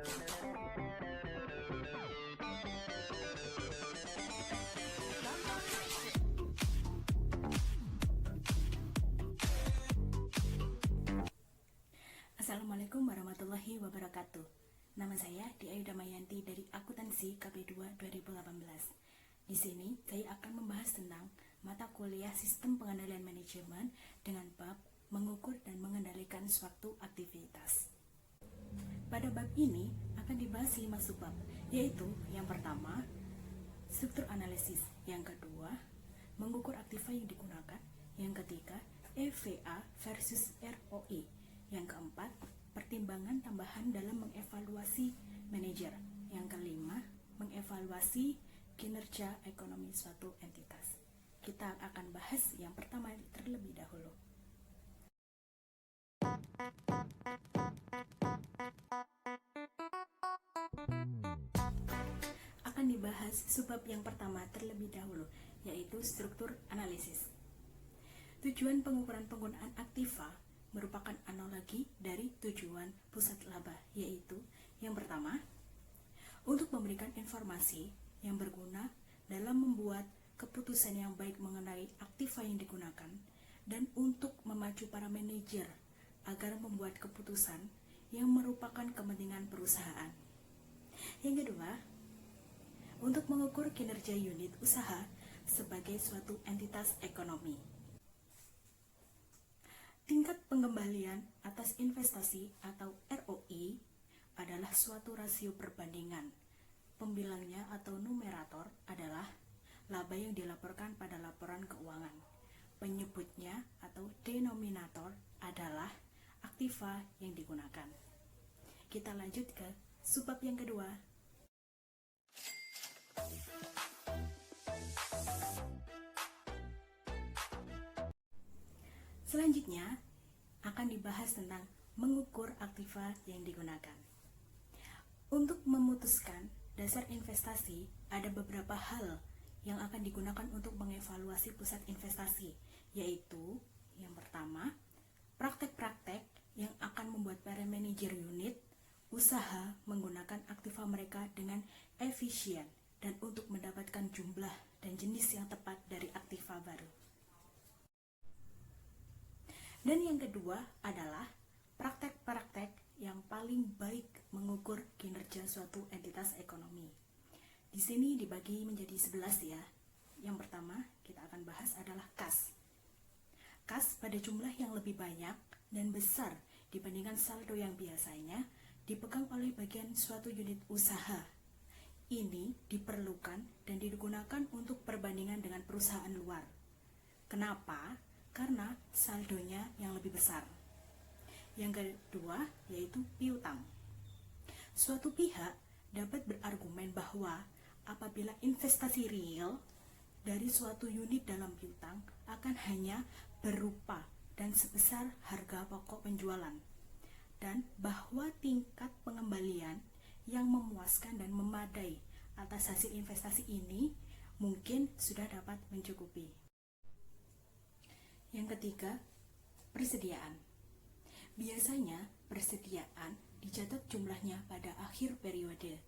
Assalamualaikum warahmatullahi wabarakatuh. Nama saya Diayu Damayanti dari Akuntansi KP2 2018. Di sini saya akan membahas tentang mata kuliah Sistem Pengendalian Manajemen dengan bab mengukur dan mengendalikan suatu aktivitas. Pada bab ini akan dibahas 5 subbab, yaitu yang pertama, struktur analisis, yang kedua, mengukur aktiva yang digunakan, yang ketiga, EVA versus ROI, yang keempat, pertimbangan tambahan dalam mengevaluasi manajer, yang kelima, mengevaluasi kinerja ekonomi suatu entitas. Kita akan bahas yang pertama terlebih dahulu. Akan dibahas subbab yang pertama terlebih dahulu, yaitu struktur analisis. Tujuan pengukuran penggunaan aktiva merupakan analogi dari tujuan pusat laba, yaitu yang pertama, untuk memberikan informasi yang berguna dalam membuat keputusan yang baik mengenai aktiva yang digunakan, dan untuk memacu para manajer agar membuat keputusan yang merupakan kepentingan perusahaan. Yang kedua, untuk mengukur kinerja unit usaha sebagai suatu entitas ekonomi. Tingkat pengembalian atas investasi atau ROI adalah suatu rasio perbandingan. Pembilangnya atau numerator adalah laba yang dilaporkan pada laporan keuangan. Penyebutnya atau denominator adalah aktiva yang digunakan. Kita lanjut ke subbab yang kedua. Selanjutnya akan dibahas tentang mengukur aktiva yang digunakan. Untuk memutuskan dasar investasi, ada beberapa hal yang akan digunakan untuk mengevaluasi pusat investasi, yaitu yang pertama, praktek-praktek yang akan membuat para manajer unit usaha menggunakan aktiva mereka dengan efisien dan untuk mendapatkan jumlah dan jenis yang tepat dari aktiva baru. Dan yang kedua adalah praktek-praktek yang paling baik mengukur kinerja suatu entitas ekonomi. Di sini dibagi menjadi 11 ya. Yang pertama kita akan bahas adalah kas. Kas pada jumlah yang lebih banyak dan besar dibandingkan saldo yang biasanya dipegang oleh bagian suatu unit usaha. Ini diperlukan dan digunakan untuk perbandingan dengan perusahaan luar. Kenapa? Karena saldonya yang lebih besar. Yang kedua yaitu piutang. Suatu pihak dapat berargumen bahwa apabila investasi real dari suatu unit dalam piutang akan hanya berupa dan sebesar harga pokok penjualan, dan bahwa tingkat pengembalian yang memuaskan dan memadai atas hasil investasi ini mungkin sudah dapat mencukupi. Yang ketiga, persediaan. Biasanya persediaan dicatat jumlahnya pada akhir periode,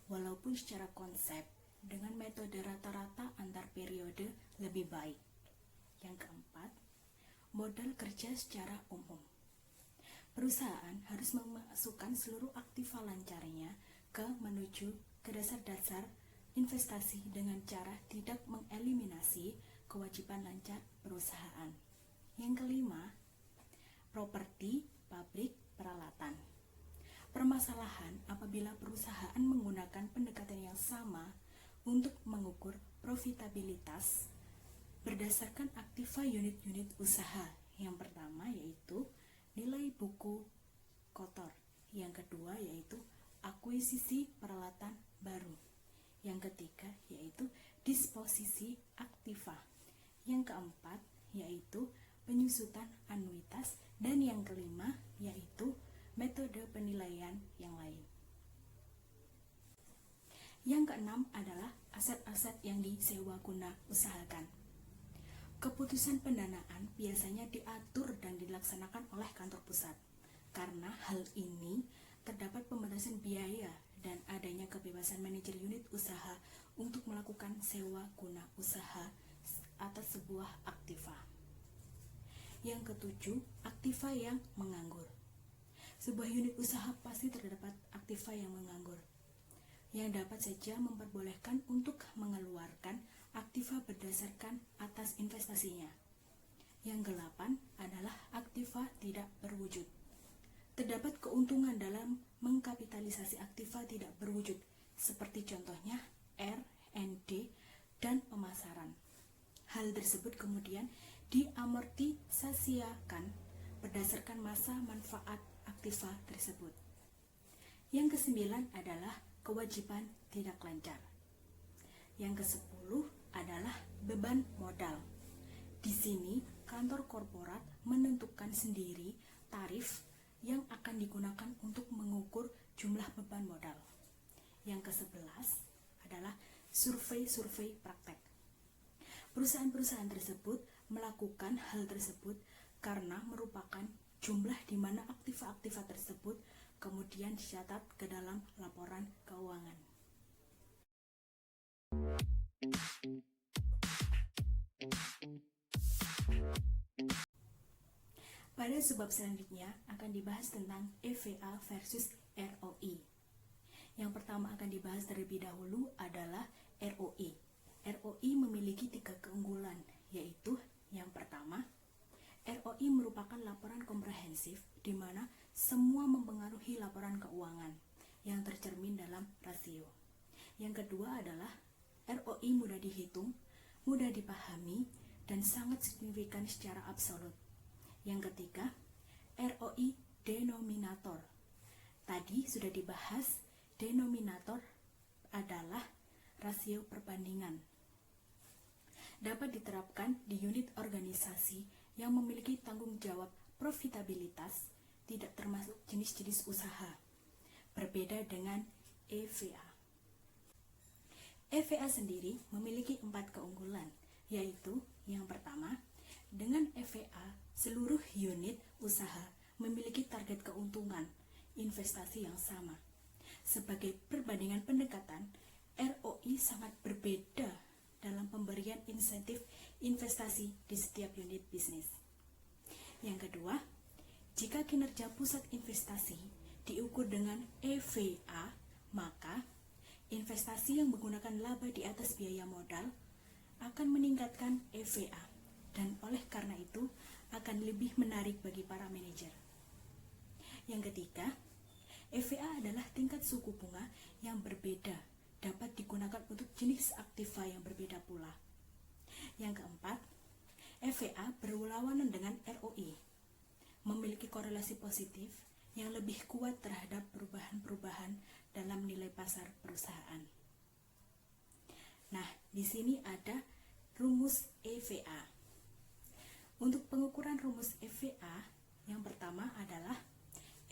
walaupun secara konsep dengan metode rata-rata antar periode lebih baik. Yang keempat, modal kerja secara umum. Perusahaan harus memasukkan seluruh aktiva lancarnya menuju ke dasar-dasar investasi dengan cara tidak mengeliminasi kewajiban lancar perusahaan. Yang kelima, properti, pabrik, peralatan. Permasalahan apabila perusahaan menggunakan pendekatan yang sama untuk mengukur profitabilitas berdasarkan aktiva unit-unit usaha. Yang pertama yaitu nilai buku kotor. Yang kedua yaitu akuisisi peralatan baru. Yang ketiga yaitu disposisi aktiva. Yang keempat yaitu penyusutan anuitas, dan yang kelima yaitu metode penilaian yang lain. Yang keenam adalah aset-aset yang disewa guna usahakan. Keputusan pendanaan biasanya diatur dan dilaksanakan oleh kantor pusat. Karena hal ini terdapat pembatasan pembatasan biaya dan adanya kebebasan manajer unit usaha untuk melakukan sewa guna usaha atas sebuah aktiva. Yang ketujuh, aktiva yang menganggur. Sebuah unit usaha pasti terdapat aktiva yang menganggur, yang dapat saja memperbolehkan untuk mengeluarkan aktiva berdasarkan atas investasinya. Yang ke-8 adalah aktiva tidak berwujud. Terdapat keuntungan dalam mengkapitalisasi aktiva tidak berwujud, seperti contohnya R&D dan pemasaran. Hal tersebut kemudian diamortisasikan berdasarkan masa manfaat aktiva tersebut. Yang ke-9 adalah kewajiban tidak lancar. Yang ke-10 adalah beban modal. Di sini, kantor korporat menentukan sendiri tarif yang akan digunakan untuk mengukur jumlah beban modal. Yang ke-11 adalah survei-survei praktek. Perusahaan-perusahaan tersebut melakukan hal tersebut karena merupakan jumlah di mana aktiva-aktiva tersebut kemudian dicatat ke dalam laporan keuangan. Pada sebab selanjutnya akan dibahas tentang EVA versus ROI. Yang pertama akan dibahas terlebih dahulu adalah ROI. ROI memiliki 3 keunggulan, yaitu yang pertama, ROI merupakan laporan komprehensif di mana semua mempengaruhi laporan keuangan yang tercermin dalam rasio. Yang kedua adalah ROI mudah dihitung, mudah dipahami, dan sangat signifikan secara absolut. Yang ketiga, ROI denominator. Tadi sudah dibahas, denominator adalah rasio perbandingan. Dapat diterapkan di unit organisasi yang memiliki tanggung jawab profitabilitas, tidak termasuk jenis-jenis usaha. Berbeda dengan EVA. EVA sendiri memiliki 4 keunggulan, yaitu yang pertama, dengan EVA, seluruh unit usaha memiliki target keuntungan investasi yang sama. Sebagai perbandingan pendekatan, ROI sangat berbeda dalam pemberian insentif investasi di setiap unit bisnis. Yang kedua, jika kinerja pusat investasi diukur dengan EVA, maka investasi yang menggunakan laba di atas biaya modal akan meningkatkan EVA, dan oleh karena itu akan lebih menarik bagi para manajer. Yang ketiga, EVA adalah tingkat suku bunga yang berbeda, dapat digunakan untuk jenis aktiva yang berbeda pula. Yang keempat, EVA berlawanan dengan ROI, memiliki korelasi positif yang lebih kuat terhadap perubahan-perubahan dalam nilai pasar perusahaan. Nah, di sini ada rumus EVA. Untuk pengukuran rumus EVA, yang pertama adalah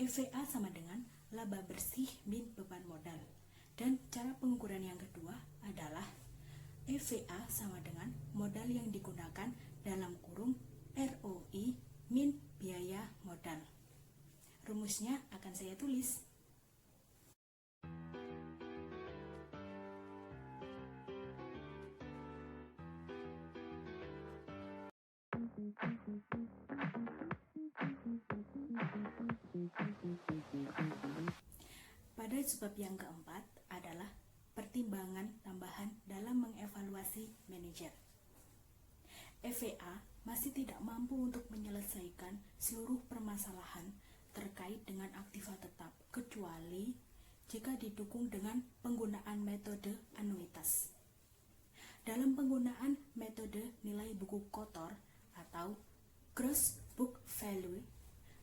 EVA sama dengan laba bersih min beban modal. Dan cara pengukuran yang kedua adalah EVA sama dengan modal yang digunakan dalam kurung ROI min biaya modal. Rumusnya akan saya tulis. Pada sebab yang keempat adalah pertimbangan tambahan dalam mengevaluasi manajer. EVA masih tidak mampu untuk menyelesaikan seluruh permasalahan terkait dengan aktiva tetap, kecuali jika didukung dengan penggunaan metode anuitas. Dalam penggunaan metode nilai buku kotor atau gross book value,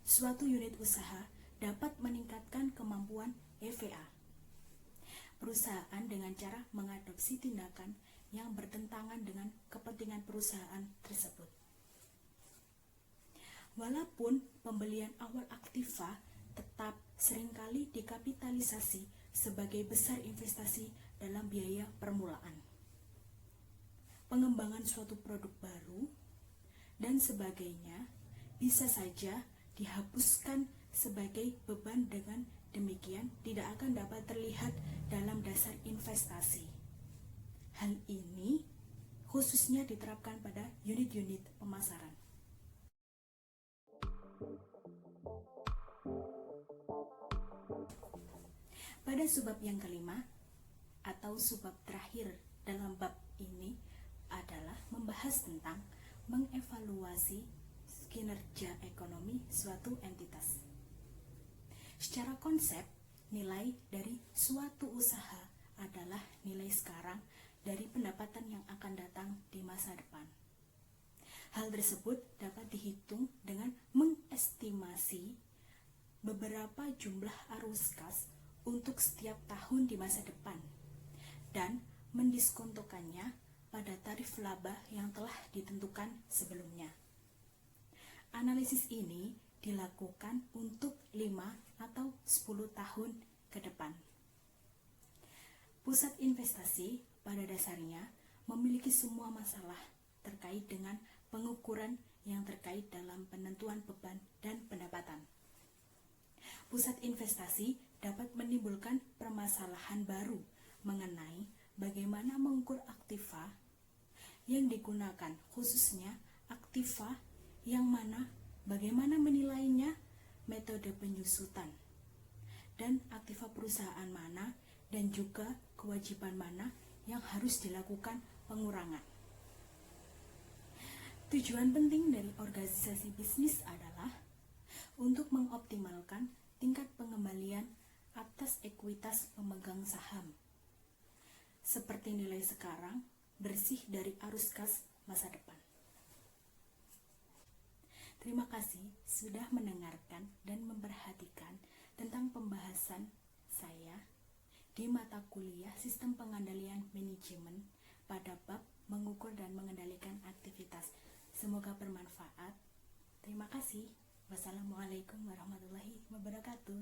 suatu unit usaha dapat meningkatkan kemampuan EVA. Perusahaan dengan cara mengadopsi tindakan yang bertentangan dengan kepentingan perusahaan tersebut. Walaupun pembelian awal aktiva tetap seringkali dikapitalisasi sebagai besar investasi dalam biaya permulaan, pengembangan suatu produk baru, dan sebagainya bisa saja dihapuskan sebagai beban dengan demikian tidak akan dapat terlihat dalam dasar investasi. Hal ini khususnya diterapkan pada unit-unit pemasaran. Pada subbab yang kelima atau subbab terakhir dalam bab ini adalah membahas tentang mengevaluasi kinerja ekonomi suatu entitas. Secara konsep, nilai dari suatu usaha adalah nilai sekarang dari pendapatan yang akan datang di masa depan. Hal tersebut dapat dihitung dengan mengestimasi beberapa jumlah arus kas untuk setiap tahun di masa depan dan mendiskontokannya pada tarif laba yang telah ditentukan sebelumnya. Analisis ini dilakukan untuk 5 atau 10 tahun ke depan. Pusat investasi pada dasarnya memiliki semua masalah terkait dengan pengukuran yang terkait dalam penentuan beban dan pendapatan. Pusat investasi dapat menimbulkan permasalahan baru mengenai bagaimana mengukur aktiva yang digunakan, khususnya aktiva yang mana, bagaimana menilainya, metode penyusutan, dan aktiva perusahaan mana, dan juga kewajiban mana yang harus dilakukan pengurangan. Tujuan penting dari organisasi bisnis adalah untuk mengoptimalkan tingkat pengembalian atas ekuitas pemegang saham, seperti nilai sekarang bersih dari arus kas masa depan. Terima kasih sudah mendengarkan dan memperhatikan tentang pembahasan saya di mata kuliah Sistem Pengendalian Manajemen pada bab mengukur dan mengendalikan aktivitas. Semoga bermanfaat. Terima kasih. Wassalamualaikum warahmatullahi wabarakatuh.